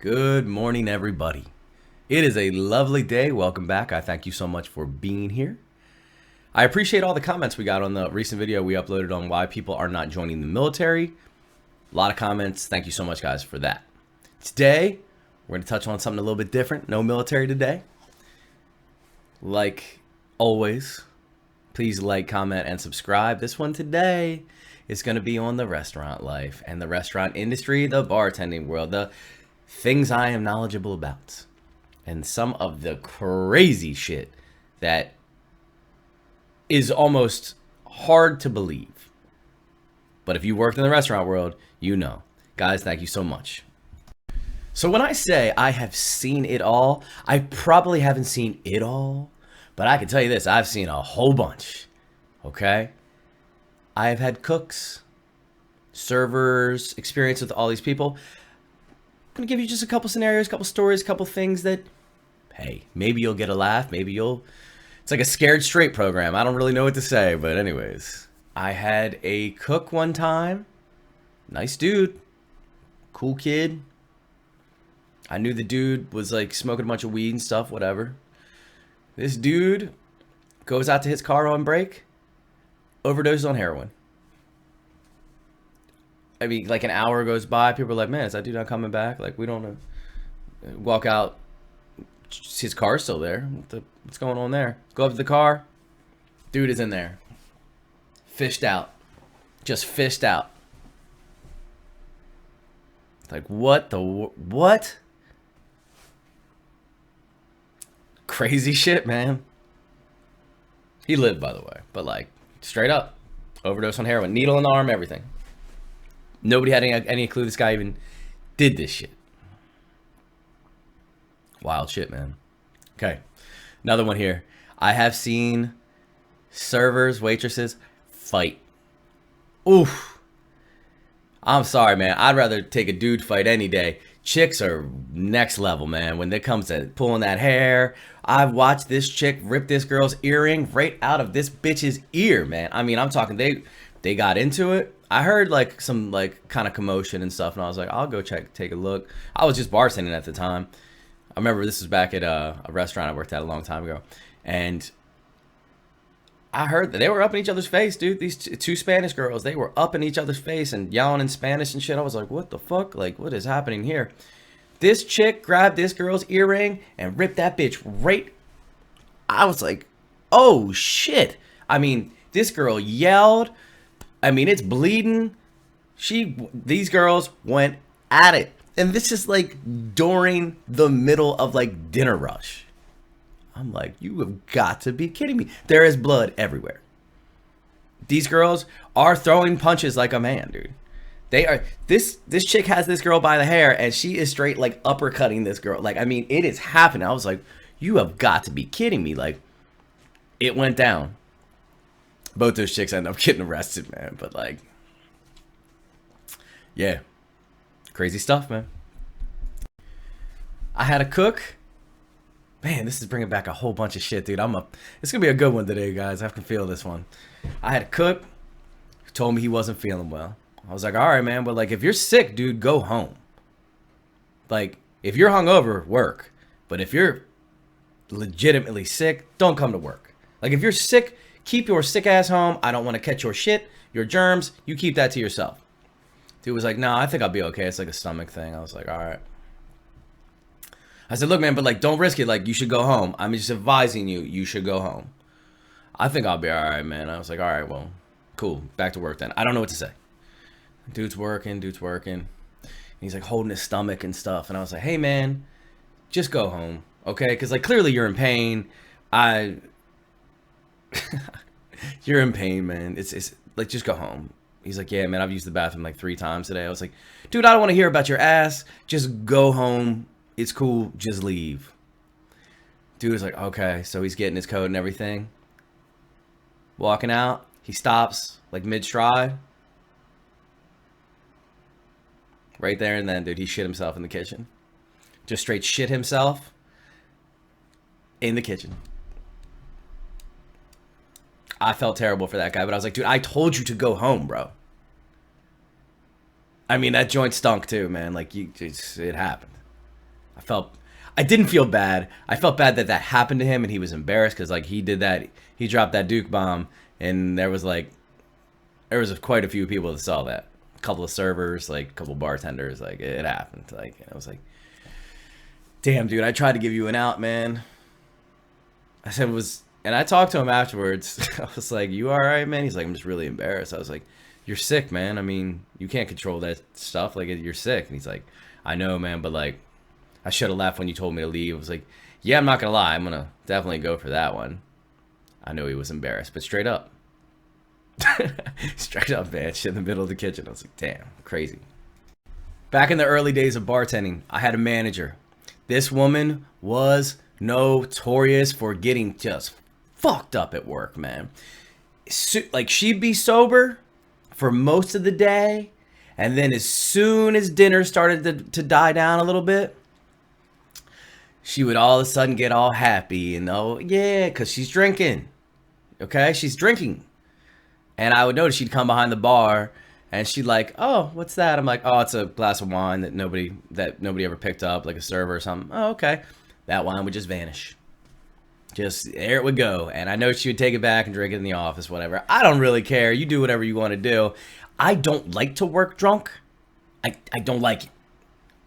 Good morning, everybody. It is a lovely day. Welcome back. I thank you so much for being here. I appreciate all the comments we got on the recent video we uploaded on why people are not joining the military. A lot of comments. Thank you so much, guys, for that. Today, we're going to touch on something a little bit different. No military today. Like always, please like, comment, and subscribe. This one today is going to be on the restaurant life and the restaurant industry, the bartending world, the things I am knowledgeable about, and some of the crazy shit that is almost hard to believe. But if you worked in the restaurant world, you know. Guys, thank you so much. So when I say I have seen it all, I probably haven't seen it all, but I can tell you this, I've seen a whole bunch, okay? I have had cooks, servers, experience with all these people. I'm gonna give you just a couple scenarios, couple stories, couple things that, hey, maybe you'll get a laugh, maybe you'll, it's like a scared straight program. I don't really know what to say, but anyways. I had a cook one time, nice dude, cool kid. I knew the dude was like smoking a bunch of weed and stuff, whatever. This dude goes out to his car on break, overdoses on heroin. I mean, like an hour goes by, people are like, man, is that dude not coming back? Like, we don't know. Walk out, his car's still there. What's going on there? Go up to the car. Dude is in there. Fished out. Just fished out. Like, what? Crazy shit, man. He lived, by the way. But, like, straight up. Overdose on heroin. Needle in the arm, everything. Nobody had any clue this guy even did this shit. Wild shit, man. Okay. Another one here. I have seen servers, waitresses fight. Oof. I'm sorry, man. I'd rather take a dude fight any day. Chicks are next level, man. When it comes to pulling that hair, I've watched this chick rip this girl's earring right out of this bitch's ear, man. I mean, I'm talking, they got into it. I heard like some like kind of commotion and stuff, and I was like, I'll go take a look. I was just bartending at the time. I remember this was back at a restaurant I worked at a long time ago, and I heard that they were up in each other's face, dude. These two Spanish girls, they were up in each other's face and yelling in Spanish and shit. I was like, what the fuck? Like, what is happening here? This chick grabbed this girl's earring and ripped that bitch right. I was like, oh shit. I mean, this girl yelled. I mean, it's bleeding. These girls went at it. And this is like during the middle of like dinner rush. I'm like, you have got to be kidding me. There is blood everywhere. These girls are throwing punches like a man, dude. They are, this chick has this girl by the hair and she is straight like uppercutting this girl. Like, I mean, it is happening. I was like, you have got to be kidding me. Like, it went down. Both those chicks end up getting arrested, man. But like, yeah, crazy stuff, man. I had a cook. Man, this is bringing back a whole bunch of shit, dude. It's gonna be a good one today, guys. I can feel this one. I had a cook who told me he wasn't feeling well. I was like, all right, man, but like, if you're sick, dude, go home. Like, if you're hungover, work. But if you're legitimately sick, don't come to work. Like, if you're sick, keep your sick ass home. I don't want to catch your shit, your germs. You keep that to yourself. Dude was like, no, I think I'll be okay. It's like a stomach thing. I was like, all right. I said, look, man, but like, don't risk it. Like, you should go home. I'm just advising you, you should go home. I think I'll be all right, man. I was like, all right, well, cool. Back to work then. I don't know what to say. Dude's working. And he's like holding his stomach and stuff. And I was like, hey, man, just go home. Okay. Because like, clearly you're in pain. You're in pain, man. It's like, just go home. He's like, yeah, man, I've used the bathroom like 3 times today. I was like, dude, I don't want to hear about your ass. Just go home. It's cool. Just leave. Dude was like, okay. So he's getting his coat and everything. Walking out. He stops like mid-stride. Right there and then, dude, he shit himself in the kitchen. Just straight shit himself in the kitchen. I felt terrible for that guy, but I was like, dude, I told you to go home, bro. I mean, that joint stunk too, man. Like, it happened. I didn't feel bad. I felt bad that that happened to him and he was embarrassed because like he did that. He dropped that Duke bomb and there was quite a few people that saw that. A couple of servers, like a couple bartenders, like it happened. Like I was like, damn, dude, I tried to give you an out, man. I said and I talked to him afterwards. I was like, you all right, man? He's like, I'm just really embarrassed. I was like, you're sick, man. I mean, you can't control that stuff. Like, you're sick. And he's like, I know, man, but like, I should have left when you told me to leave. I was like, yeah, I'm not going to lie. I'm going to definitely go for that one. I know he was embarrassed, but straight up. Straight up, man. Shit in the middle of the kitchen. I was like, damn, crazy. Back in the early days of bartending, I had a manager. This woman was notorious for getting just fucked up at work, man. Like, she'd be sober for most of the day, and then as soon as dinner started to die down a little bit, she would all of a sudden get all happy and oh yeah, because she's drinking. Okay, she's drinking. And I would notice she'd come behind the bar and she'd like, oh, what's that? I'm like, oh, it's a glass of wine that nobody ever picked up, like a server or something. Oh, okay. That wine would just vanish. Just there it would go. And I know she would take it back and drink it in the office, whatever. I don't really care. You do whatever you want to do. I don't like to work drunk. I don't like it.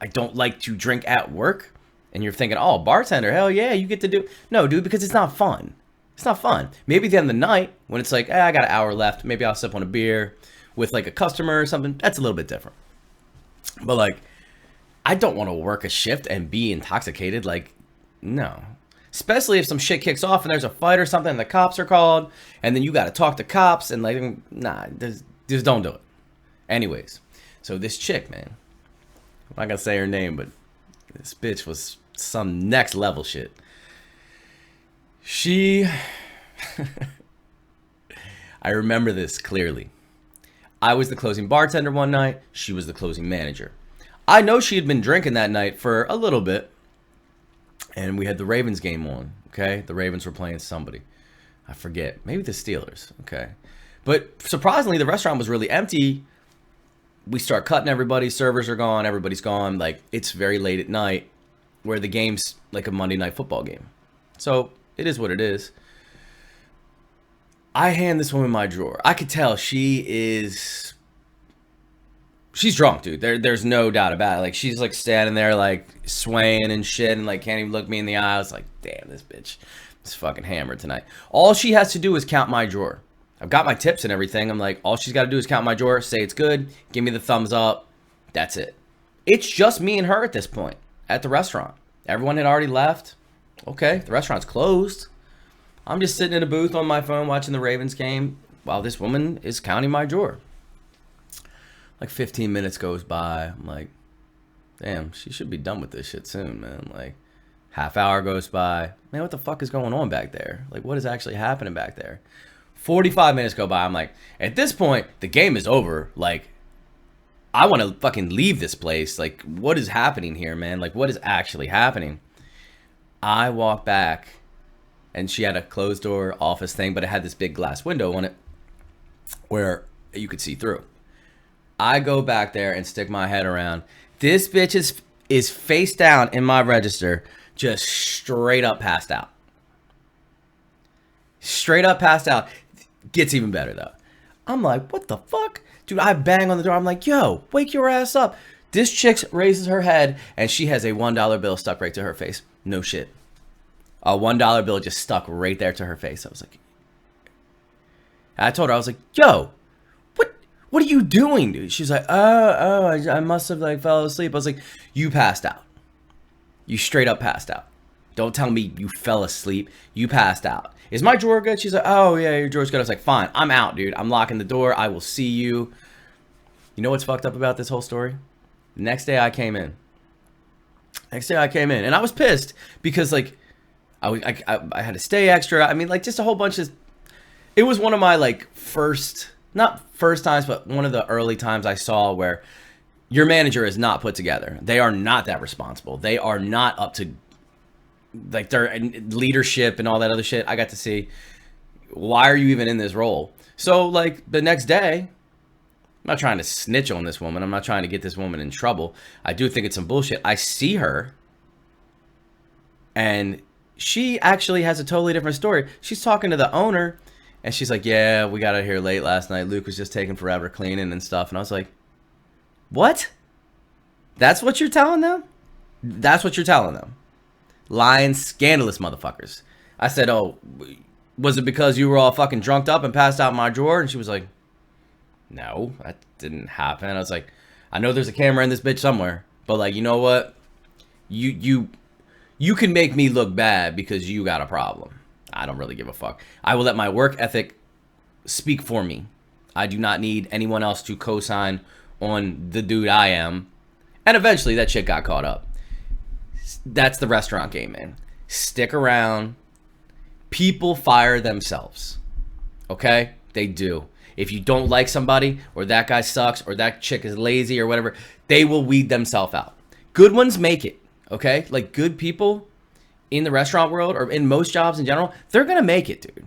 I don't like to drink at work. And you're thinking, oh, bartender, hell yeah, you get to do. No, dude, because it's not fun. It's not fun. Maybe at the end of the night, when it's like, I got an hour left, maybe I'll sip on a beer with like a customer or something. That's a little bit different. But like, I don't want to work a shift and be intoxicated. Like, no. Especially if some shit kicks off and there's a fight or something and the cops are called. And then you got to talk to cops and like, nah, just don't do it. Anyways, so this chick, man, I'm not going to say her name, but this bitch was some next level shit. I remember this clearly. I was the closing bartender one night. She was the closing manager. I know she had been drinking that night for a little bit. And we had the Ravens game on. Okay. The Ravens were playing somebody. I forget. Maybe the Steelers. Okay. But surprisingly, the restaurant was really empty. We start cutting everybody. Servers are gone. Everybody's gone. Like, it's very late at night where the game's like a Monday night football game. So it is what it is. I hand this woman my drawer. I could tell she's drunk, dude. There's no doubt about it. Like, she's like standing there like swaying and shit and like can't even look me in the eye. I was like, damn, this bitch is fucking hammered tonight. All she has to do is count my drawer. I've got my tips and everything. I'm like, all she's got to do is count my drawer, say it's good, give me the thumbs up. That's it. It's just me and her at this point at the restaurant. Everyone had already left. Okay, the restaurant's closed. I'm just sitting in a booth on my phone watching the Ravens game while this woman is counting my drawer. Like 15 minutes goes by. I'm like, damn, she should be done with this shit soon, man. Like, half hour goes by. Man, what the fuck is going on back there? Like, what is actually happening back there? 45 minutes go by. I'm like, at this point, the game is over. Like, I want to fucking leave this place. Like, what is happening here, man? Like, what is actually happening? I walk back, and she had a closed door office thing, but it had this big glass window on it where you could see through. I go back there and stick my head around. This bitch is face down in my register, just straight up passed out. Straight up passed out. Gets even better, though. I'm like, what the fuck? Dude, I bang on the door. I'm like, yo, wake your ass up. This chick raises her head, and she has a $1 bill stuck right to her face. No shit. A $1 bill just stuck right there to her face. I was like, I told her, I was like, yo, what are you doing, dude? She's like, I must have like fell asleep. I was like, you passed out. You straight up passed out. Don't tell me you fell asleep. You passed out. Is my drawer good? She's like, oh yeah, your drawer's good. I was like, fine, I'm out, dude. I'm locking the door. I will see you. You know what's fucked up about this whole story? Next day I came in. And I was pissed because like I had to stay extra. I mean, like, just a whole bunch of. It was one of my like not first times, but one of the early times I saw where your manager is not put together. They are not that responsible. They are not up to like their leadership and all that other shit. I got to see, why are you even in this role? So like the next day, I'm not trying to snitch on this woman. I'm not trying to get this woman in trouble. I do think it's some bullshit. I see her And she actually has a totally different story. She's talking to the owner, and she's like, yeah, we got out here late last night. Luke was just taking forever cleaning and stuff. And I was like, what? That's what you're telling them? That's what you're telling them. Lying, scandalous motherfuckers. I said, oh, was it because you were all fucking drunked up and passed out in my drawer? And she was like, no, that didn't happen. And I was like, I know there's a camera in this bitch somewhere, but like, you know what? You can make me look bad because you got a problem. I don't really give a fuck. I will let my work ethic speak for me. I do not need anyone else to co-sign on the dude I am. And eventually that shit got caught up. That's the restaurant game, man. Stick around. People fire themselves. Okay? They do. If you don't like somebody, or that guy sucks, or that chick is lazy, or whatever, they will weed themselves out. Good ones make it. Okay? Like, good people in the restaurant world, or in most jobs in general, they're gonna make it, dude.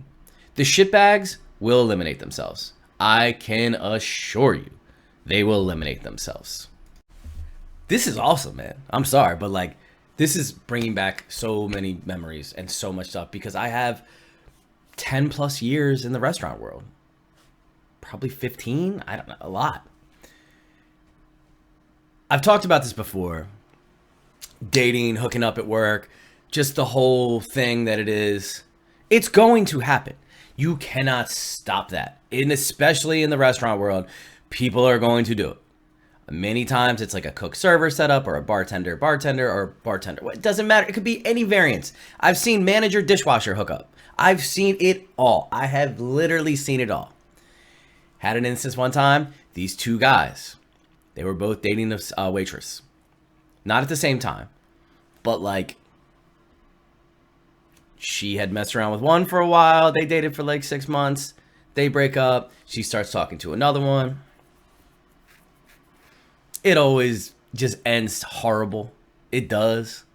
The shitbags will eliminate themselves. I can assure you, they will eliminate themselves. This is awesome, man. I'm sorry, but like, this is bringing back so many memories and so much stuff because I have 10 plus years in the restaurant world. Probably 15, I don't know, a lot. I've talked about this before. Dating, hooking up at work, just the whole thing that it is. It's going to happen. You cannot stop that. And especially in the restaurant world, people are going to do it. Many times it's like a cook server setup or a bartender or bartender. It doesn't matter. It could be any variance. I've seen manager dishwasher hookup. I've seen it all. I have literally seen it all. Had an instance one time. These two guys, they were both dating a waitress. Not at the same time, but like she had messed around with one for a while. They dated for like 6 months. They break up. She starts talking to another one. It always just ends horrible. It does.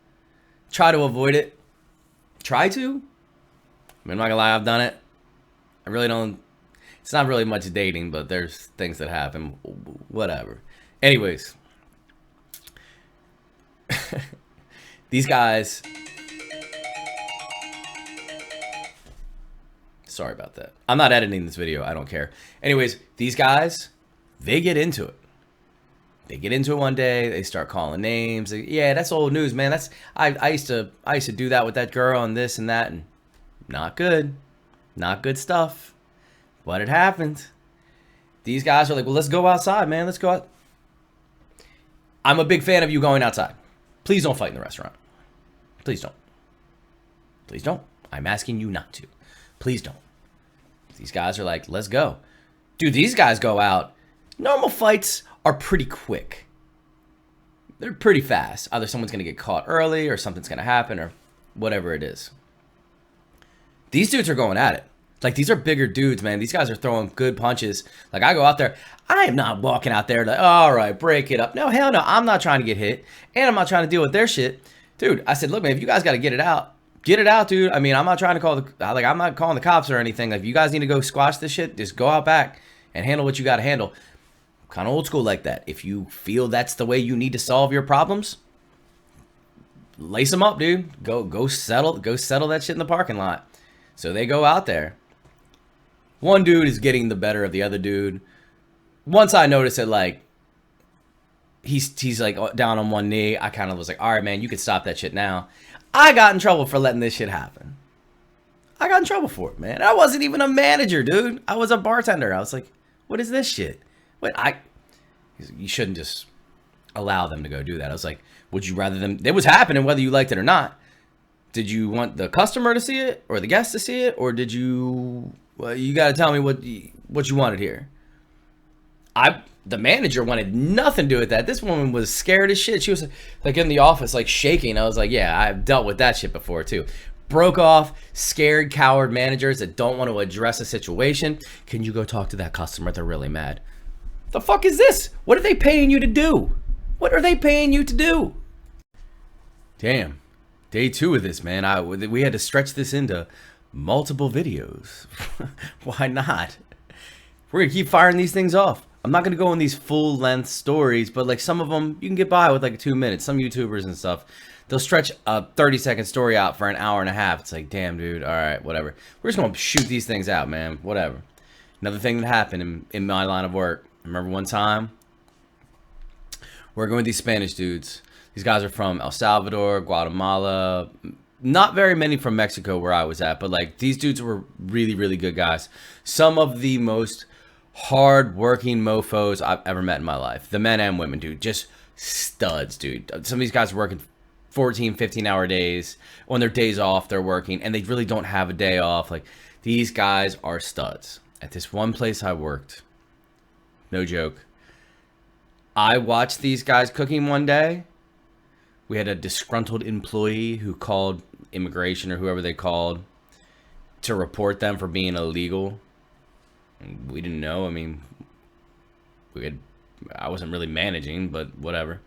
Try to avoid it. Try to. I mean, I'm not gonna lie, I've done it. I really don't. It's not really much dating, but there's things that happen. Whatever. Anyways. These guys. Sorry about that. I'm not editing this video. I don't care. Anyways, these guys, they get into it. They get into it one day. They start calling names. Yeah, that's old news, man. I used to do that with that girl and this and that, and not good. Not good stuff. But it happened. These guys are like, well, let's go outside, man. Let's go out. I'm a big fan of you going outside. Please don't fight in the restaurant. Please don't. Please don't. I'm asking you not to. Please don't. These guys are like, let's go. Dude, these guys go out. Normal fights are pretty quick. They're pretty fast. Either someone's going to get caught early or something's going to happen or whatever it is. These dudes are going at it. Like, these are bigger dudes, man. These guys are throwing good punches. Like, I go out there. I am not walking out there like, all right, break it up. No, hell no. I'm not trying to get hit. And I'm not trying to deal with their shit. Dude, I said, look, man, if you guys got to get it out, get it out, dude. I mean, I'm not trying to call I'm not calling the cops or anything. Like, if you guys need to go squash this shit, just go out back and handle what you got to handle. Kind of old school like that. If you feel that's the way you need to solve your problems, lace them up, dude. Go settle that shit in the parking lot. So they go out there. One dude is getting the better of the other dude. Once I noticed that, like, he's like down on one knee, I kind of was like, all right, man, you can stop that shit now. I got in trouble for letting this shit happen. I got in trouble for it, man. I wasn't even a manager, dude. I was a bartender. I was like, what is this shit? You shouldn't just allow them to go do that. I was like, would you rather them? It was happening whether you liked it or not. Did you want the customer to see it or the guest to see it, or did you? Well, you got to tell me what you wanted here. The manager wanted nothing to do with that. This woman was scared as shit. She was like in the office, like shaking. I was like, yeah, I've dealt with that shit before too. Broke off, scared, coward managers that don't want to address a situation. Can you go talk to that customer? They're really mad. The fuck is this? What are they paying you to do? What are they paying you to do? Damn. Day 2 of this, man. We had to stretch this into multiple videos. Why not? We're going to keep firing these things off. I'm not gonna go in these full length stories, but like some of them you can get by with like 2 minutes. Some YouTubers and stuff, they'll stretch a 30-second story out for an hour and a half. It's like, damn, dude. All right, whatever. We're just gonna shoot these things out, man. Whatever. Another thing that happened in my line of work. I remember one time working with these Spanish dudes. These guys are from El Salvador, Guatemala. Not very many from Mexico where I was at, but like these dudes were really, really good guys. Some of the most hard-working mofos I've ever met in my life. The men and women, dude. Just studs, dude. Some of these guys are working 14, 15-hour days. On their days off, they're working, and they really don't have a day off. Like, these guys are studs. At this one place I worked, no joke, I watched these guys cooking one day. We had a disgruntled employee who called immigration or whoever they called to report them for being illegal. We didn't know. I mean, I wasn't really managing, but whatever.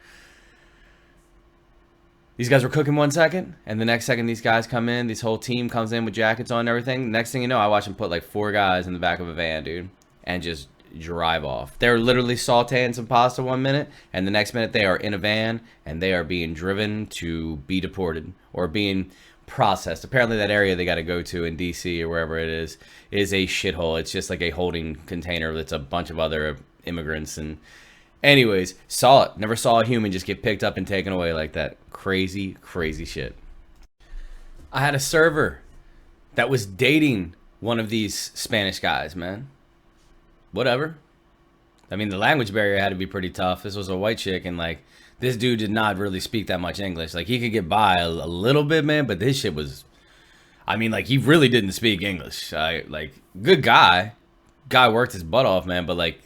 These guys were cooking 1 second, and the next second these guys come in. This whole team comes in with jackets on and everything. Next thing you know, I watch them put like 4 guys in the back of a van, dude, and just drive off. They're literally sauteing some pasta 1 minute, and the next minute they are in a van, and they are being driven to be deported or being processed. Apparently that area they got to go to in DC or wherever it is a shithole. It's just like a holding container that's a bunch of other immigrants. And anyways, never saw a human just get picked up and taken away like that. Crazy shit. I had a server that was dating one of these Spanish guys, man. Whatever. I mean, the language barrier had to be pretty tough. This was a white chick, and like, this dude did not really speak that much English. Like, he could get by a little bit, man, but this shit was, I mean, like, he really didn't speak English. Like, good guy. Guy worked his butt off, man, but like,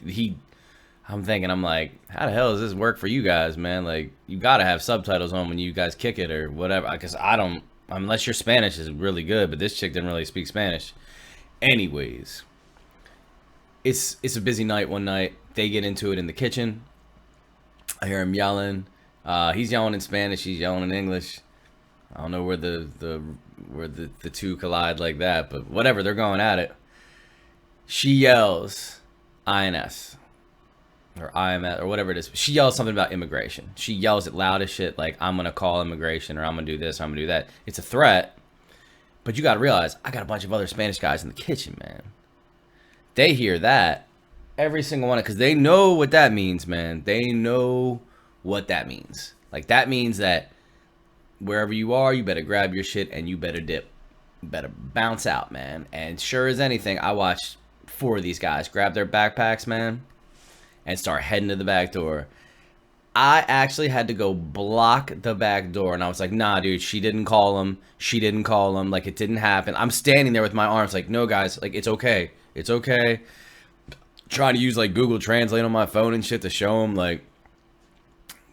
I'm like, how the hell does this work for you guys, man? Like, you gotta have subtitles on when you guys kick it or whatever. Because I don't, unless your Spanish is really good, but this chick didn't really speak Spanish. Anyways, it's a busy night one night. They get into it in the kitchen. I hear him yelling. He's yelling in Spanish. She's yelling in English. I don't know where the two collide like that, but whatever. They're going at it. She yells INS or IMS or whatever it is. She yells something about immigration. She yells it loud as shit, like, I'm gonna call immigration, or I'm gonna do this, I'm gonna do that. It's a threat, but you gotta realize I got a bunch of other Spanish guys in the kitchen, man. They hear that, every single one, because they know what that means, man. They know what that means. Like, that means that wherever you are, you better grab your shit and you better dip. You better bounce out, man. And sure as anything, I watched 4 of these guys grab their backpacks, man, and start heading to the back door. I actually had to go block the back door, and I was like, nah, dude, she didn't call him. She didn't call him. Like, it didn't happen. I'm standing there with my arms like, no, guys, like, it's okay. It's okay. Trying to use like Google Translate on my phone and shit to show them, like,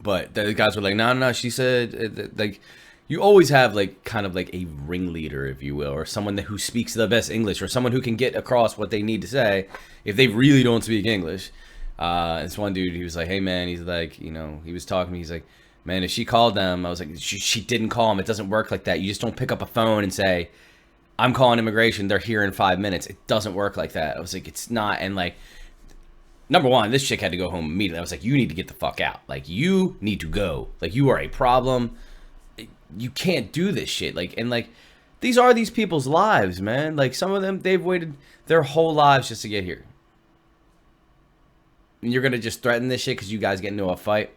but the guys were like, no, she said, like, you always have like kind of like a ringleader, if you will, or someone who speaks the best English, or someone who can get across what they need to say if they really don't speak English. This one dude, he was like, hey man, he's like, you know, he was talking to me, he's like, man, if she called them, I was like, she didn't call him. It doesn't work like that. You just don't pick up a phone and say, I'm calling immigration, they're here in 5 minutes. It doesn't work like that. I was like, it's not. And like, number one, this chick had to go home immediately. I was like, you need to get the fuck out. Like, you need to go. Like, you are a problem. You can't do this shit. Like, and like, these are these people's lives, man. Like, some of them, they've waited their whole lives just to get here. And you're gonna just threaten this shit because you guys get into a fight?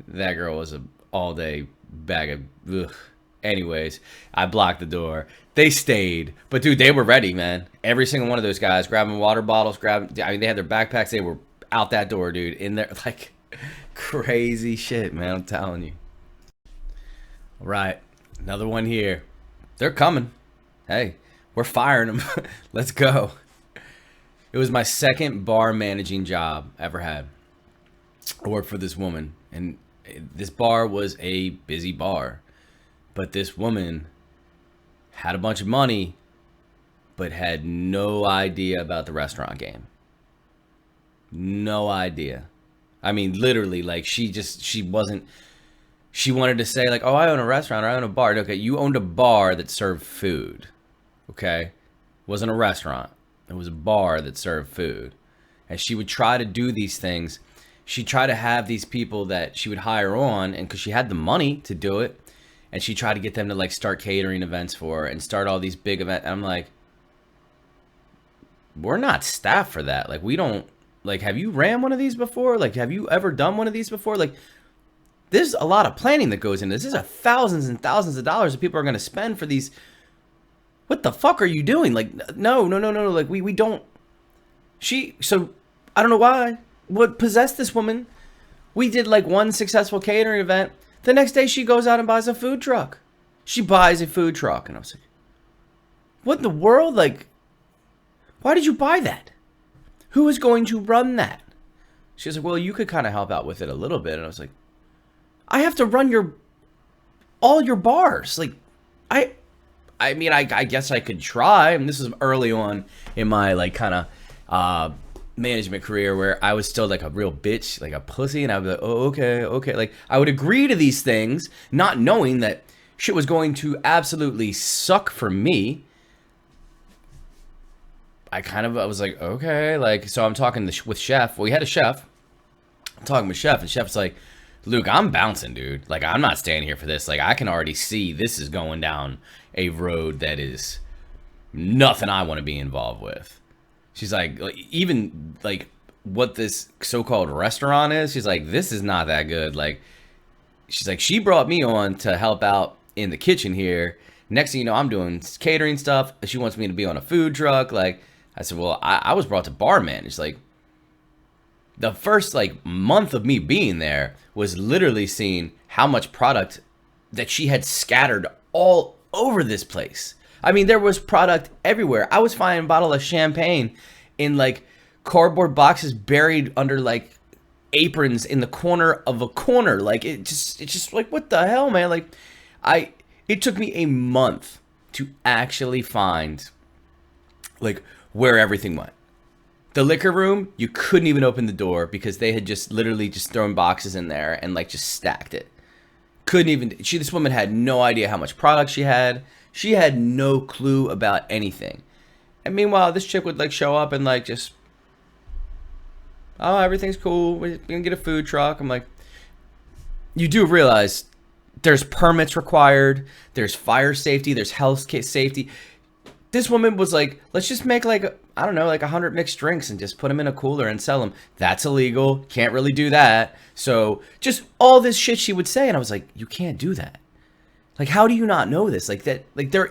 That girl was a all-day bag of ugh. Anyways, I blocked the door. They stayed, but dude, they were ready, man. Every single one of those guys grabbing water bottles, I mean, they had their backpacks. They were out that door, dude, in there, like, crazy shit, man. I'm telling you. All right, another one here. They're coming. Hey, we're firing them. Let's go. It was my second bar managing job I ever had. I worked for this woman, and this bar was a busy bar. But this woman had a bunch of money, but had no idea about the restaurant game. No idea. I mean, literally, like, she wanted to say, like, oh, I own a restaurant, or I own a bar. Okay, you owned a bar that served food. Okay? It wasn't a restaurant. It was a bar that served food. and she would try to do these things. She'd try to have these people that she would hire on, and because she had the money to do it, and she tried to get them to like start catering events for her and start all these big events. And I'm like, we're not staffed for that. Like, we don't, like, have you ran one of these before? Like, have you ever done one of these before? Like, there's a lot of planning that goes into this. There's thousands and thousands of dollars that people are going to spend for these. What the fuck are you doing? Like, no. Like, we don't. So, I don't know why. What possessed this woman? We did like one successful catering event. The next day she goes out and buys a food truck. She buys a food truck. And I was like, what in the world? Like, why did you buy that? Who is going to run that? She was like, well, you could kind of help out with it a little bit. And I was like, I have to run all your bars. Like, I mean, I guess I could try. And this is early on in my like kind of management career where I was still like a real bitch, like a pussy. And I would be like, oh, okay. Like, I would agree to these things, not knowing that shit was going to absolutely suck for me. I was like, okay, like, so I'm talking with Chef. Well, we had a chef. I'm talking with Chef, and Chef's like, Luke, I'm bouncing, dude. Like, I'm not staying here for this. Like, I can already see this is going down a road that is nothing I want to be involved with. She's like, even, like, what this so-called restaurant is, she's like, this is not that good. Like, she's like, she brought me on to help out in the kitchen here. Next thing you know, I'm doing catering stuff. She wants me to be on a food truck. Like, I said, well, I was brought to bar manage. Like, the first, like, month of me being there was literally seeing how much product that she had scattered all over this place. I mean, there was product everywhere. I was finding a bottle of champagne in, like, cardboard boxes buried under, like, aprons in the corner of a corner. Like, it's just like, what the hell, man? Like, it took me a month to actually find, like, where everything went. The liquor room, you couldn't even open the door because they had just literally just thrown boxes in there and like just stacked it. Couldn't even, this woman had no idea how much product she had. She had no clue about anything. And meanwhile, this chick would like show up and like just, oh, everything's cool. We're gonna get a food truck. I'm like, you do realize there's permits required. There's fire safety. There's health safety. This woman was like, let's just make like, I don't know, like 100 mixed drinks and just put them in a cooler and sell them. That's illegal. Can't really do that. So just all this shit she would say. And I was like, you can't do that. Like, how do you not know this? Like that, like there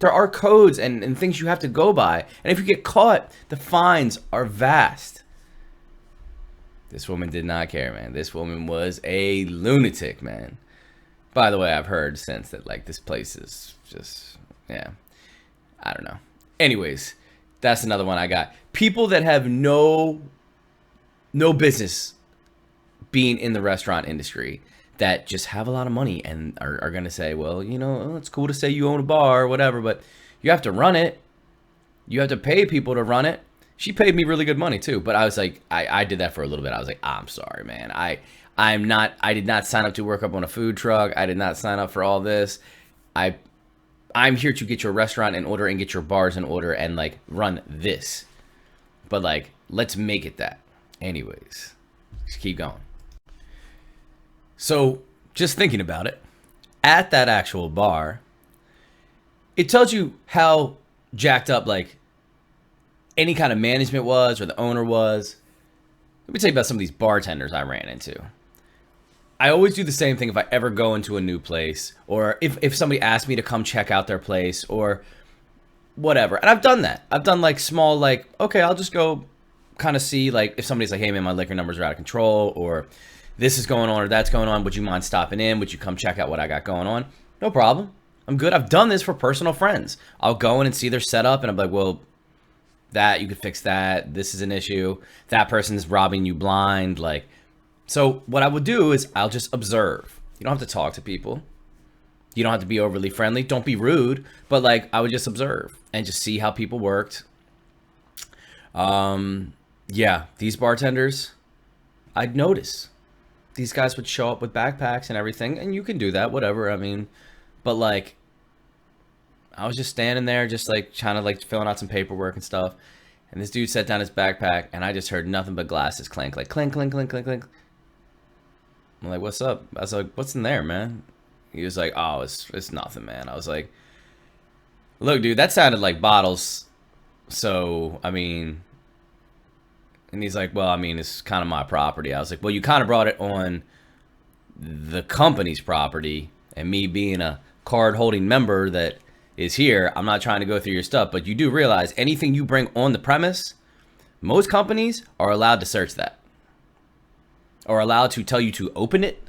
are codes and things you have to go by. And if you get caught, the fines are vast. This woman did not care, man. This woman was a lunatic, man. By the way, I've heard since that like this place is just, yeah. I don't know. Anyways, that's another one I got. People that have no business being in the restaurant industry that just have a lot of money and are going to say, well, you know, it's cool to say you own a bar or whatever, but you have to run it. You have to pay people to run it. She paid me really good money too, but I was like, I did that for a little bit. I was like, I'm sorry, man. I did not sign up to work up on a food truck. I did not sign up for all this. I'm here to get your restaurant in order and get your bars in order and like run this. But like, let's make it that. Anyways, let's keep going. So just thinking about it, at that actual bar, it tells you how jacked up like any kind of management was or the owner was. Let me tell you about some of these bartenders I ran into. I always do the same thing if I ever go into a new place or if somebody asks me to come check out their place or whatever. And I've done that. I've done like small, like, okay, I'll just go kind of see like if somebody's like, hey man, my liquor numbers are out of control or this is going on or that's going on. Would you mind stopping in? Would you come check out what I got going on? No problem. I'm good. I've done this for personal friends. I'll go in and see their setup and I'm like, well, that you could fix that. This is an issue. That person is robbing you blind. Like, so what I would do is I'll just observe. You don't have to talk to people. You don't have to be overly friendly. Don't be rude. But like I would just observe and just see how people worked. Yeah, these bartenders, I'd notice. These guys would show up with backpacks and everything. And you can do that, whatever. I mean, but like I was just standing there just like trying to like filling out some paperwork and stuff. And this dude set down his backpack, and I just heard nothing but glasses clink, like clink, clink, clink, clink, clink. I'm like, what's up? I was like, what's in there, man? He was like, oh, it's nothing, man. I was like, look, dude, that sounded like bottles. So, I mean, and he's like, well, I mean, it's kind of my property. I was like, well, you kind of brought it on the company's property, and me being a card holding member that is here, I'm not trying to go through your stuff, but you do realize anything you bring on the premise, most companies are allowed to search that, or allowed to tell you to open it.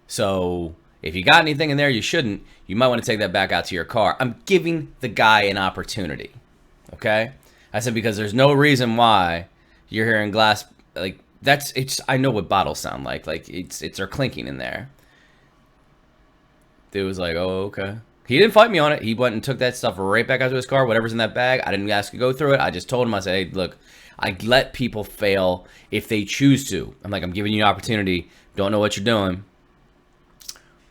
So if you got anything in there you shouldn't, you might want to take that back out to your car. I'm giving the guy an opportunity. Okay? I said, because there's no reason why you're hearing glass, like, that's, it's, I know what bottles sound like it's they're clinking in there. Dude was like, oh, okay. He didn't fight me on it. He went and took that stuff right back out to his car, whatever's in that bag. I didn't ask to go through it. I just told him, I said, hey, look, I let people fail if they choose to. I'm like, I'm giving you an opportunity. Don't know what you're doing.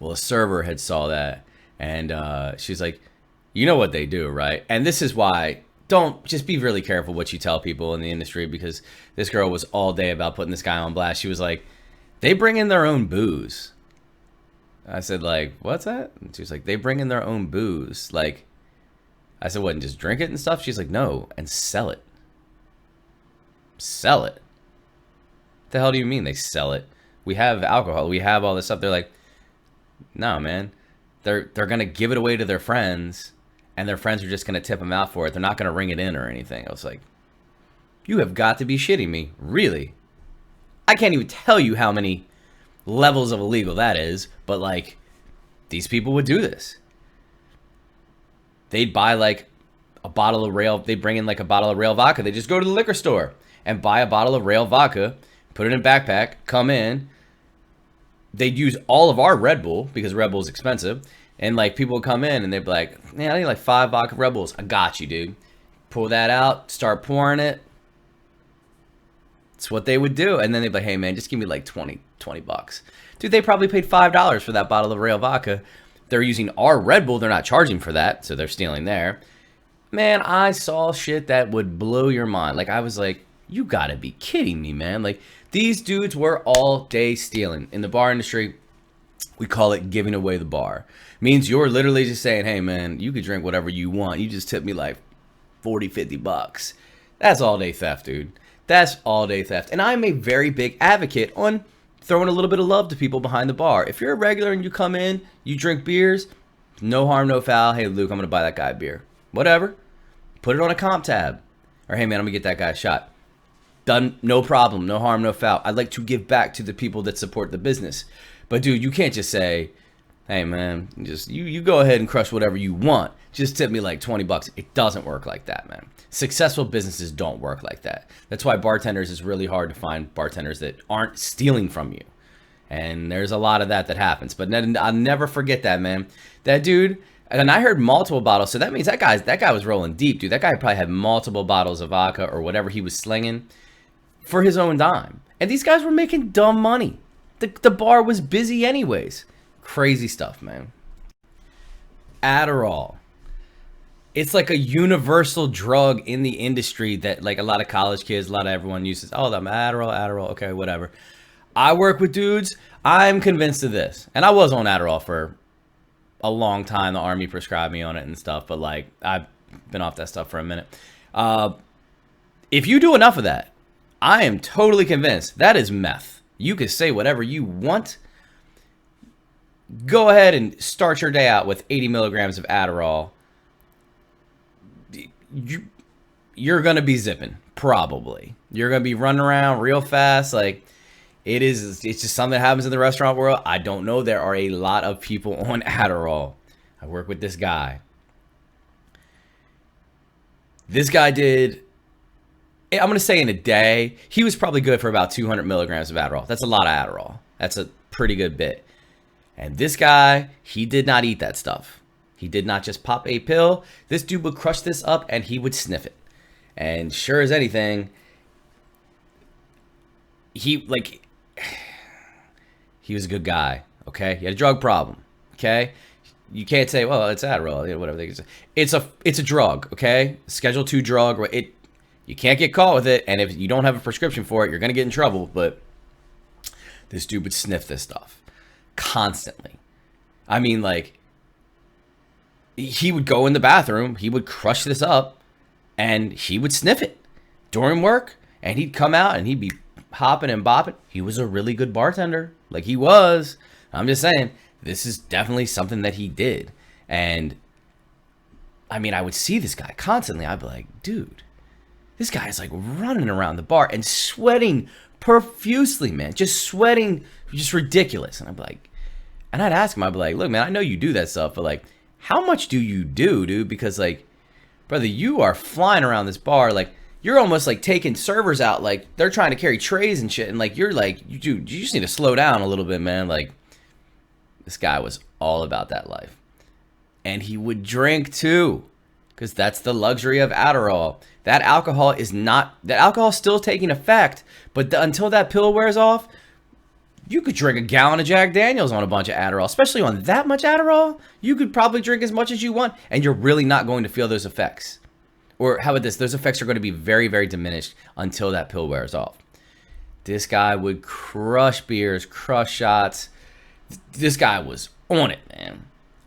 Well, a server had saw that, and she's like, you know what they do, right? And this is why, don't, just be really careful what you tell people in the industry, because this girl was all day about putting this guy on blast. She was like, they bring in their own booze. I said, like, what's that? And she was like, they bring in their own booze. Like, I said, what, and just drink it and stuff? She's like, no, and sell it. Sell it? What the hell do you mean they sell it? We have alcohol. We have all this stuff. They're like, no, man. They're going to give it away to their friends, and their friends are just going to tip them out for it. They're not going to ring it in or anything. I was like, you have got to be shitting me. Really? I can't even tell you how many levels of illegal that is, but like, these people would do this. They'd buy like a bottle of rail, they bring in like a bottle of rail vodka. They just go to the liquor store and buy a bottle of rail vodka, put it in a backpack, come in. They'd use all of our Red Bull, because Red Bull is expensive, and like, people would come in and they'd be like, man, I need like 5 vodka Red Bulls. I got you, dude. Pull that out, start pouring it. It's what they would do. And then they'd be like, hey man, just give me like 20 bucks. Dude, they probably paid $5 for that bottle of rail vodka. They're using our Red Bull. They're not charging for that, so they're stealing there. Man, I saw shit that would blow your mind. Like, I was like, you gotta be kidding me, man. Like, these dudes were all day stealing. In the bar industry, we call it giving away the bar. Means you're literally just saying, hey man, you could drink whatever you want. You just tip me like 40, 50 bucks. That's all day theft, dude. That's all day theft. And I'm a very big advocate on throwing a little bit of love to people behind the bar. If you're a regular and you come in, you drink beers, no harm, no foul. Hey, Luke, I'm going to buy that guy a beer. Whatever. Put it on a comp tab. Or, hey, man, I'm going to get that guy a shot. Done. No problem. No harm, no foul. I'd like to give back to the people that support the business. But, dude, you can't just say, hey, man, just you go ahead and crush whatever you want. Just tip me like 20 bucks. It doesn't work like that, man. Successful businesses don't work like that. That's why bartenders, is really hard to find bartenders that aren't stealing from you. And there's a lot of that happens. But I'll never forget that, man. That dude, and I heard multiple bottles. So that means that guy was rolling deep, dude. That guy probably had multiple bottles of vodka or whatever he was slinging for his own dime. And these guys were making dumb money. The bar was busy anyways. Crazy stuff, man. Adderall. It's like a universal drug in the industry that like a lot of college kids, a lot of everyone uses. Oh, I'm Adderall, okay, whatever. I work with dudes. I'm convinced of this. And I was on Adderall for a long time. The Army prescribed me on it and stuff. But like, I've been off that stuff for a minute. If you do enough of that, I am totally convinced that is meth. You can say whatever you want. Go ahead and start your day out with 80 milligrams of Adderall. You're going to be zipping, probably. You're going to be running around real fast. Like, it's just something that happens in the restaurant world. I don't know. There are a lot of people on Adderall. I work with this guy. This guy did, I'm going to say in a day, he was probably good for about 200 milligrams of Adderall. That's a lot of Adderall. That's a pretty good bit. And this guy, he did not eat that stuff. He did not just pop a pill. This dude would crush this up and he would sniff it. And sure as anything, he was a good guy, okay? He had a drug problem, okay? You can't say, well, it's Adderall, whatever they can say. It's a drug, okay? Schedule II drug. You can't get caught with it, and if you don't have a prescription for it, you're going to get in trouble. But this dude would sniff this stuff constantly. I mean, like, he would go in the bathroom, he would crush this up, and he would sniff it during work, and he'd come out and he'd be hopping and bopping. He was a really good bartender. Like, he was. I'm just saying, this is definitely something that he did. And I mean, I would see this guy constantly. I'd be like, dude, this guy is like running around the bar and sweating profusely, man. Just sweating, just ridiculous. And I'd be like, and I'd ask him, I'd be like, look, man, I know you do that stuff, but like, how much do you do, dude? Because like, brother, you are flying around this bar. Like, you're almost like taking servers out. Like, they're trying to carry trays and shit. And like, you're like, dude, you just need to slow down a little bit, man. Like, this guy was all about that life. And he would drink too, because that's the luxury of Adderall. That alcohol is still taking effect, but until that pill wears off, you could drink a gallon of Jack Daniels on a bunch of Adderall, especially on that much Adderall. You could probably drink as much as you want, and you're really not going to feel those effects. Or how about this? Those effects are going to be very, very diminished until that pill wears off. This guy would crush beers, crush shots. This guy was on it, man.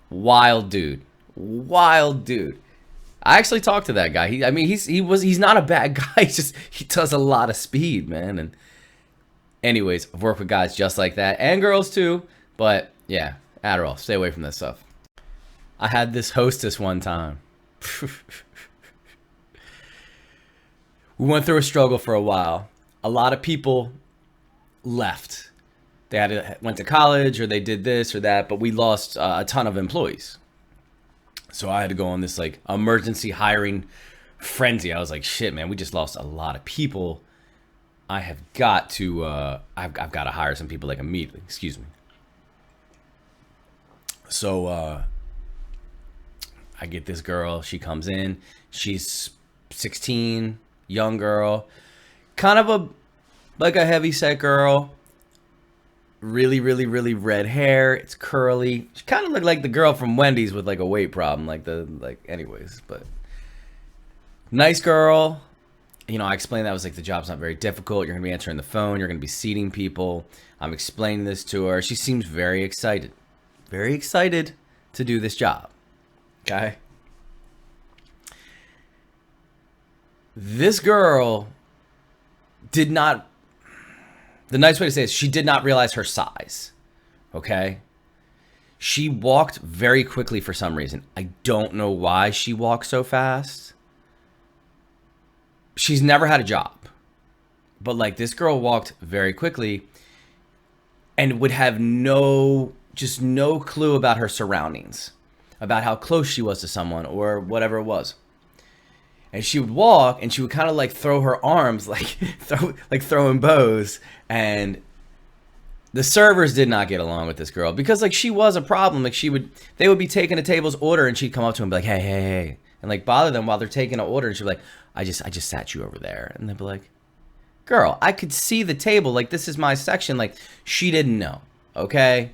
Wild dude. Wild dude. I actually talked to that guy. He's not a bad guy. He does a lot of speed, man. And anyways, I've worked with guys just like that, and girls too. But yeah, Adderall, stay away from that stuff. I had this hostess one time. We went through a struggle for a while. A lot of people left. They went to college, or they did this or that, but we lost a ton of employees. So I had to go on this like emergency hiring frenzy. I was like, shit, man, we just lost a lot of people. I have got to, I've got to hire some people like immediately. Excuse me. So I get this girl. She comes in. She's 16, young girl, kind of like a heavy set girl. Really, really, really red hair. It's curly. She kind of looked like the girl from Wendy's with like a weight problem. Anyways, but nice girl. You know, I explained that I was like, the job's not very difficult. You're going to be answering the phone. You're going to be seating people. I'm explaining this to her. She seems very excited. Very excited to do this job. Okay. This girl did not, the nice way to say it is she did not realize her size. Okay. She walked very quickly for some reason. I don't know why she walked so fast. She's never had a job. But like, this girl walked very quickly and would have no clue about her surroundings, about how close she was to someone or whatever it was. And she would walk and she would kind of like throw her arms, like throwing bows. And the servers did not get along with this girl because like she was a problem. Like they would be taking a table's order and she'd come up to him and be like, hey, and like bother them while they're taking an order. And she'd be like, I just sat you over there. And they'd be like, girl, I could see the table. Like, this is my section. Like, she didn't know. Okay.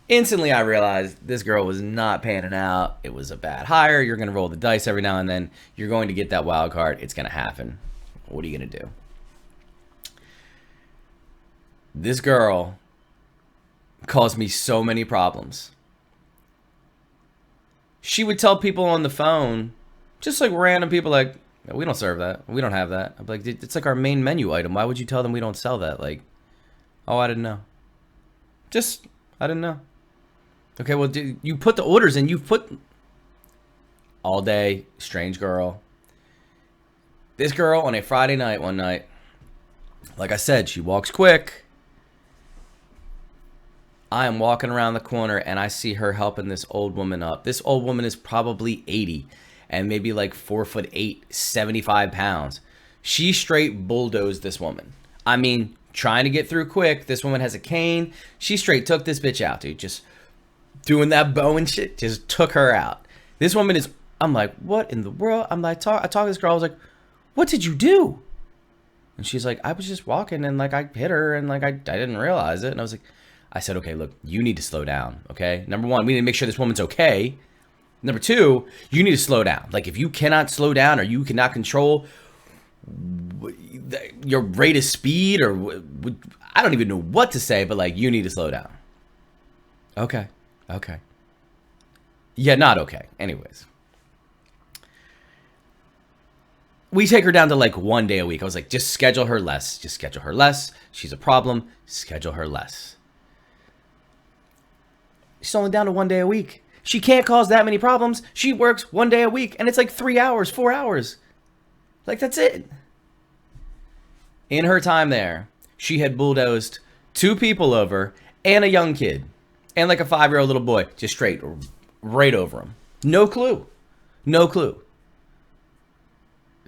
Instantly, I realized this girl was not panning out. It was a bad hire. You're going to roll the dice every now and then. You're going to get that wild card. It's going to happen. What are you going to do? This girl caused me so many problems. She would tell people on the phone, just like random people, like, we don't serve that. We don't have that. I'm like, it's like our main menu item. Why would you tell them we don't sell that? Like, oh, I didn't know. I didn't know. Okay, well, you put the orders in. You put all day, strange girl. This girl on a Friday night, one night, like I said, she walks quick. I am walking around the corner and I see her helping this old woman up. This old woman is probably 80 and maybe like 4'8", 75 pounds. She straight bulldozed this woman. I mean, trying to get through quick. This woman has a cane. She straight took this bitch out, dude. Just doing that bow and shit. Just took her out. This woman is, I'm like, what in the world? I'm like, I talked to this girl. I was like, what did you do? And she's like, I was just walking and like I hit her and like I didn't realize it. And I said, okay, look, you need to slow down. Okay. Number one, we need to make sure this woman's okay. Number two, you need to slow down. Like, if you cannot slow down or you cannot control your rate of speed, or I don't even know what to say, but like, you need to slow down. Okay. Yeah, not okay. Anyways. We take her down to like 1 day a week. I was like, just schedule her less. Just schedule her less. She's a problem. Schedule her less. She's only down to 1 day a week. She can't cause that many problems. She works 1 day a week, and it's like 3 hours, 4 hours. Like, that's it. In her time there, she had bulldozed 2 people over and a young kid and like a 5-year-old little boy, just straight right over him. No clue.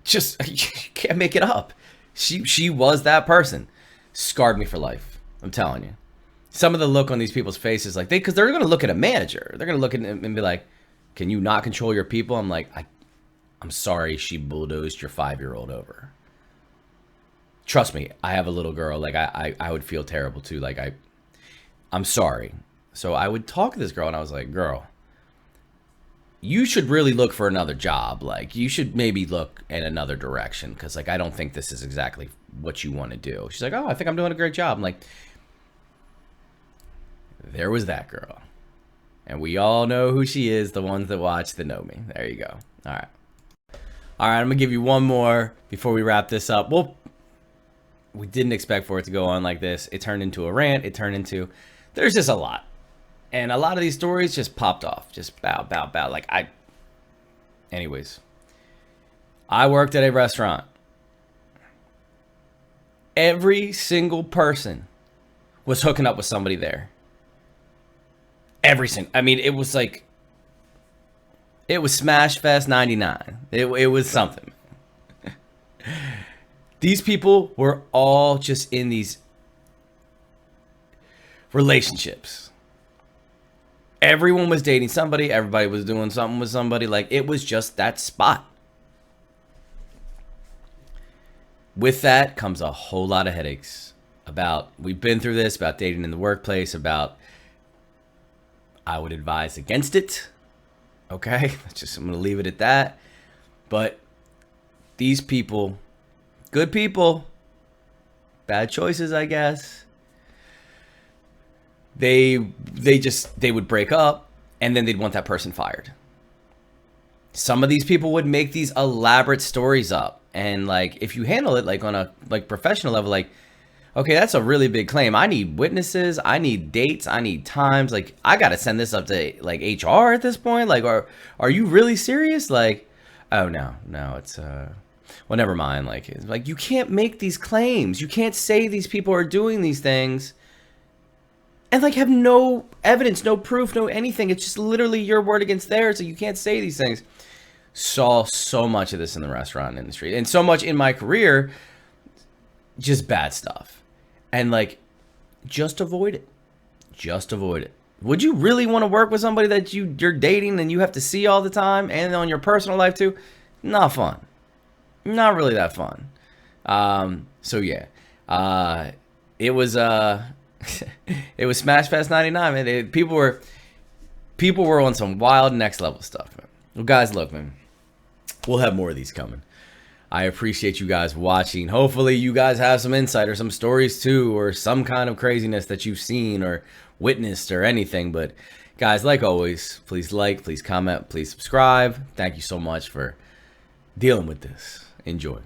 Just, you can't make it up. She was that person. Scarred me for life. I'm telling you. Some of the look on these people's faces, like, because they're going to look at a manager. They're going to look at him and be like, can you not control your people? I'm like, I'm sorry she bulldozed your 5-year-old over. Trust me, I have a little girl. Like, I would feel terrible too. Like, I'm sorry. So I would talk to this girl, and I was like, girl, you should really look for another job. Like, you should maybe look in another direction, because, like, I don't think this is exactly what you want to do. She's like, oh, I think I'm doing a great job. I'm like, there was that girl. And we all know who she is. The ones that watch that know me. There you go. All right, I'm going to give you one more before we wrap this up. Well, we didn't expect for it to go on like this. It turned into a rant. There's just a lot. And a lot of these stories just popped off. Just bow. Like, anyways. I worked at a restaurant. Every single person was hooking up with somebody there. Every single. I mean, it was like, it was Smash Fest 99. It was something. These people were all just in these relationships. Everyone was dating somebody. Everybody was doing something with somebody. Like, it was just that spot. With that comes a whole lot of headaches. We've been through this, about dating in the workplace, I would advise against it. Okay? I'm going to leave it at that. But these people, good people, bad choices, I guess. They would break up, and then they'd want that person fired. Some of these people would make these elaborate stories up, and like, if you handle it like on a like professional level, like, okay, that's a really big claim. I need witnesses, I need dates, I need times. Like, I gotta send this up to like HR at this point. Like, are you really serious? Like, oh no, it's well, never mind. Like, it's like, you can't make these claims. You can't say these people are doing these things and like have no evidence, no proof, no anything. It's just literally your word against theirs, so you can't say these things. Saw so much of this in the restaurant industry, and so much in my career, just bad stuff. And like, just avoid it. Just avoid it. Would you really want to work with somebody that you're dating and you have to see all the time, and on your personal life too? Not fun. Not really that fun. So yeah, it was it was Smash Fest 99, man. People were on some wild next level stuff, man. Well, guys, look, man, we'll have more of these coming. I appreciate you guys watching. Hopefully you guys have some insight or some stories too, or some kind of craziness that you've seen or witnessed or anything. But guys, like always, please like, please comment, please subscribe. Thank you so much for dealing with this. Enjoy.